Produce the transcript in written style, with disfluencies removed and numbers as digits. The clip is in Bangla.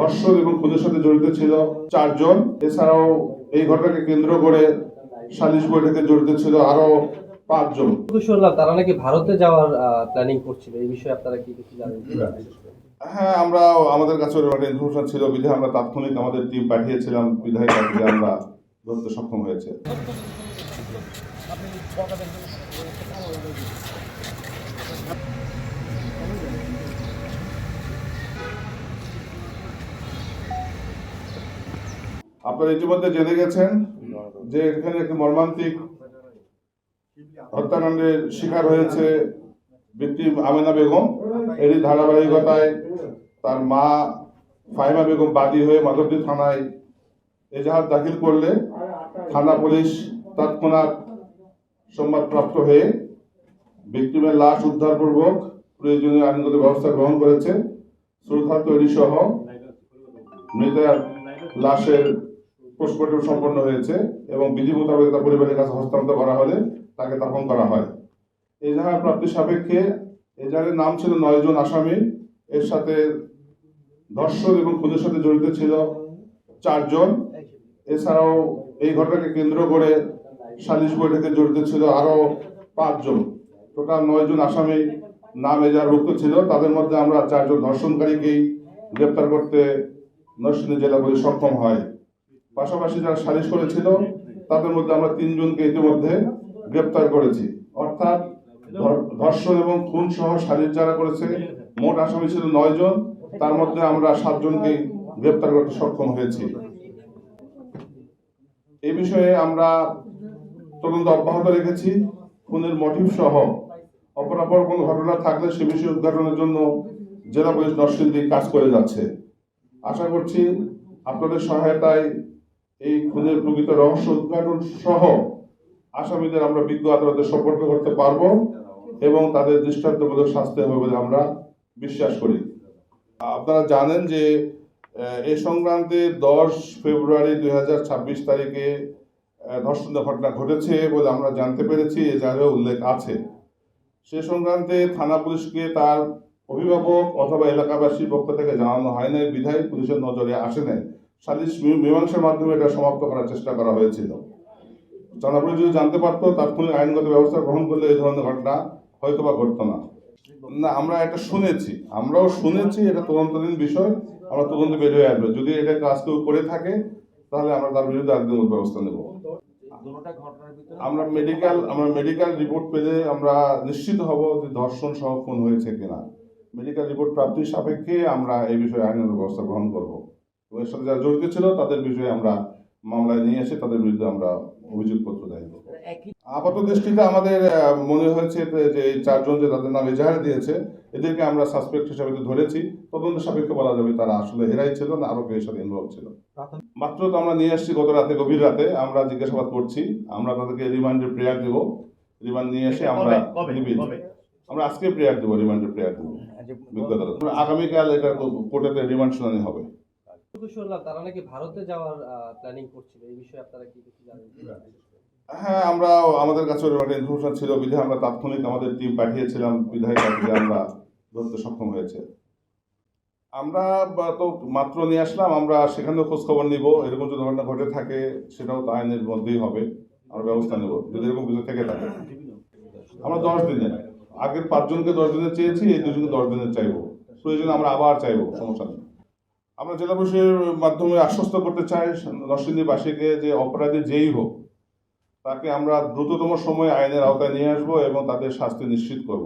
ধর্ষণ এবং খুনের সাথে জড়িত ছিল 4 জন। এছাড়াও এই ঘটনাকে কেন্দ্র করে সালিশ বৈঠকে জড়িত ছিল আরো 5 জন। শুনলাম তারা নাকি ভারতে যাওয়ার প্ল্যানিং করছিল, এই বিষয়ে আপনারা কি কিছু জানেন? হ্যাঁ, আমরা আমাদের কাছে একটা ইনফরমেশন ছিল বিধায় আমরা তাৎক্ষণিক আমাদের টিম পাঠিয়েছিলাম, বিধায় তাদেরকে আমরা ধরতে সক্ষম হয়েছে। আপনারা ইতিমধ্যে জেনে গেছেন যে এখানে একটি মর্মান্তিক হত্যাকাণ্ডের শিকার হয়েছে ভিকটিম আমেনা বেগম। এরই ধারাবাহিকতায় তার মা ফাহিমা বেগম বাদী হয়ে মাধবদী থানায় এজাহার দাখিল করলে থানা পুলিশ তৎক্ষণাৎ সংবাদপ্রাপ্ত হয়ে ভিকটিমের লাশ উদ্ধারপূর্বক প্রয়োজনীয় আইনগত ব্যবস্থা গ্রহণ করেছে। শ্রদ্ধা তৈরি সহ মৃতের লাশের পোস্টমর্টম সম্পন্ন হয়েছে এবং বিধি মোতাবেক তার পরিবারের কাছে হস্তান্তর করা হলে তাকে দাফন করা হয়। এজাহার প্রাপ্তি সাপেক্ষে এজাহারের নাম ছিল 9 জন আসামি। এর সাথে ধর্ষণ এবং খুনের সাথে জড়িত ছিল 4 জন। এছাড়াও এই ঘটনাকে কেন্দ্র করে সালিশ বৈঠকে জড়িত ছিল আরো 5 জন। টোটাল 9 জন আসামি নাম এজাহারভুক্ত ছিল। তাদের মধ্যে আমরা 4 জন ধর্ষণকারীকেই গ্রেপ্তার করতে নরসিংদী জেলা পুলিশ সক্ষম হয়। পাশাপাশি যারা সালিশ করেছিল তাদের মধ্যে আমরা 3 জনকে ইতিমধ্যে গ্রেপ্তার করেছি। অর্থাৎ ধর্ষণ এবং খুন সহ সালিশ যারা করেছে মোট আসামি ছিল 9 জন। তার মধ্যে আমরা 7 জনকে গ্রেপ্তার করতে সক্ষম হয়েছি। এই বিষয়ে আমরা তদন্ত অব্যাহত রেখেছি। খুনের মোটিভ সহ অপরাপর কোনো ঘটনা থাকলে সে বিষয়ে উদ্ঘাটনের জন্য জেলা পুলিশ নরসিংদী কাজ করে যাচ্ছে। আশা করছি আপনাদের সহায়তায় এই খুনের প্রকৃত রহস্য উদ্ঘাটন সহ আসামিদের আমরা বিজ্ঞ আদালতে সোপর্দ করতে পারবো এবং তাদের দৃষ্টান্তমূলক শাস্তি হবে বলে আমরা বিশ্বাস করি। আপনারা জানেন যে এই সংক্রান্তে 10 ফেব্রুয়ারি 2026 তারিখে ধর্ষণের ঘটনা ঘটেছে বলে আমরা জানতে পেরেছি, এজাহারে উল্লেখ আছে। সে সংক্রান্তে থানা পুলিশকে তার অভিভাবক অথবা এলাকাবাসীর পক্ষ থেকে জানানো হয় নাই, বিধায় পুলিশের নজরে আসে নাই। সালিশ মীমাংসার মাধ্যমে এটা সমাপ্ত করার চেষ্টা করা হয়েছিল। থানা পুলিশ যদি জানতে পারতো তাৎক্ষণিক আইনগত ব্যবস্থা গ্রহণ করলে এই ধরনের ঘটনা হয়তো বা ঘটতো না। আমরা এটা শুনেছি, আমরাও শুনেছি, এটা তদন্তাধীন বিষয়। আমরা তদন্ত বের হয়ে আসবে, যদি এটা কাজ কেউ করে থাকে তাহলে আমরা তার বিরুদ্ধে আইনগত ব্যবস্থা নেব। আমরা মেডিকেল রিপোর্ট পেলে আমরা নিশ্চিত হব যে ধর্ষণ সহ খুন হয়েছে কিনা। মেডিকেল রিপোর্ট প্রাপ্তির সাপেক্ষে আমরা এই বিষয়ে আইনগত ব্যবস্থা গ্রহণ করব। এর সাথে যারা জড়িত ছিল তাদের বিষয়ে আমরা মামলায় নিয়ে এসে তাদের বিরুদ্ধে আমরা অভিযোগপত্র দায়ের করব। আপাত দৃষ্টিতে আমাদের মনে হয়েছে যে এই 4 জন যে তাদের নাম এজাহার দিয়েছে এদেরকে আমরা সাসপেক্ট হিসাবে ধরেছি। তদন্ত সাপেক্ষে বলা যাবে তারা আসলে হেরাই ছিল না আরো কেউ সাথে ইনভলভ ছিল। মাত্র তো আমরা নিয়ে আসছি গত রাতে, গভীর রাতে আমরা জিজ্ঞাসাবাদ করছি। আমরা তাদেরকে রিমান্ডের প্রেয়ার দেবো। রিমান্ড নিয়ে এসে আমরা আজকে প্রেয়ার দেবো, রিমান্ডের প্রেয়ার দেবো বিজ্ঞতা। আগামীকাল এটা কোর্টেতে রিমান্ড শুনানি হবে। শুনলাম তারা নাকি ভারতে যাওয়ার প্ল্যানিং করছিল, এই বিষয়ে আপনারা কি কিছু জানেন? হ্যাঁ, আমরা আমাদের কাছে একটা ইনফরমেশন ছিল বিধায় আমরা তাৎক্ষণিক আমাদের টিম পাঠিয়েছিলাম, বিধায় তাদেরকে আমরা ধরতে সক্ষম হয়েছে। আমরা তো মাত্র নিয়ে আসলাম, আমরা সেখানেও খোঁজ খবর নিব। এরকম যদি ঘটনা ঘটে থাকে সেটাও তো আইনের মধ্যেই হবে, আমরা ব্যবস্থা নেব যদি এরকম কিছু থেকে থাকে। আমরা 10 দিনের, আগের 5 জনকে 10 দিনের চেয়েছি, এই 2 জনকে 10 দিনের চাইবো। প্রয়োজনে আমরা আবার চাইবো, সমস্যা নেই। আমরা জেলা পুলিশের মাধ্যমে আশ্বস্ত করতে চাই নরসিংদীবাসীকে যে অপরাধী যেই হোক তাকে আমরা দ্রুততম সময়ে আইনের আওতায় নিয়ে আসবো এবং তাদের শাস্তি নিশ্চিত করব।